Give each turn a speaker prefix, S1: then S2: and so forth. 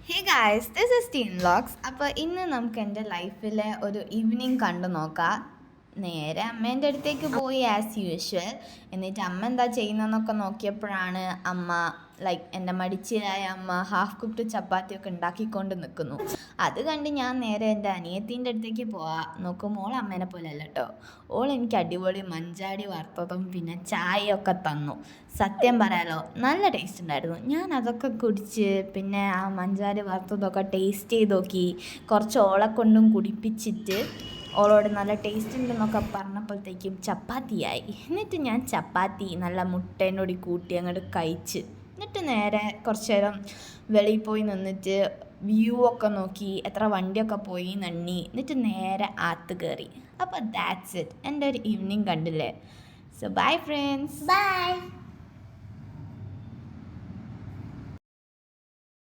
S1: Hey guys, this is teen vlogs. അപ്പോൾ ഇന്ന് നമുക്ക് എൻ്റെ ലൈഫിലെ ഒരു ഈവനിങ് കണ്ടു നോക്കാം. നേരെ അമ്മേൻ്റെ അടുത്തേക്ക് പോയി ആസ് യൂഷ്വൽ. എന്നിട്ട് അമ്മ എന്താ ചെയ്യുന്നതെന്നൊക്കെ നോക്കിയപ്പോഴാണ് അമ്മ എൻ്റെ മടിച്ചിയായ അമ്മ ഹാഫ് കുക്ക്ഡ് ചപ്പാത്തിയൊക്കെ ഉണ്ടാക്കിക്കൊണ്ട് നിൽക്കുന്നു. അത് കണ്ട് ഞാൻ നേരെ എൻ്റെ അനിയത്തീൻ്റെ അടുത്തേക്ക് നോക്കുമ്പോൾ ഓൾ അമ്മേനെ പോലെ അല്ല കേട്ടോ. ഓൾ എനിക്ക് അടിപൊളി മഞ്ചാടി വറുത്തതും പിന്നെ ചായയൊക്കെ തന്നു. സത്യം പറയാലോ, നല്ല ടേസ്റ്റ് ഉണ്ടായിരുന്നു. ഞാൻ അതൊക്കെ കുടിച്ച് പിന്നെ ആ മഞ്ചാടി വറുത്തതൊക്കെ ടേസ്റ്റ് ചെയ്ത് നോക്കി. കുറച്ച് ഓളെ കൊണ്ടും കുടിപ്പിച്ചിട്ട് ഓളോട് നല്ല ടേസ്റ്റ് ഉണ്ടെന്നൊക്കെ പറഞ്ഞപ്പോഴത്തേക്കും ചപ്പാത്തിയായി. എന്നിട്ട് ഞാൻ ചപ്പാത്തി നല്ല മുട്ടേനോടി കൂട്ടി അങ്ങോട്ട് കഴിച്ച്. എന്നിട്ട് നേരെ കുറച്ച് നേരം വെളിയിൽ പോയി നിന്നിട്ട് വ്യൂ ഒക്കെ നോക്കി, എത്ര വണ്ടിയൊക്കെ പോയി നന്ദി. എന്നിട്ട് നേരെ ആത്ത് കയറി. അപ്പോൾ ദാറ്റ്സ് ഇറ്റ്, എൻ്റെ ഒരു ഈവനിങ് കണ്ടില്ലേ. So bye friends.
S2: ബൈ.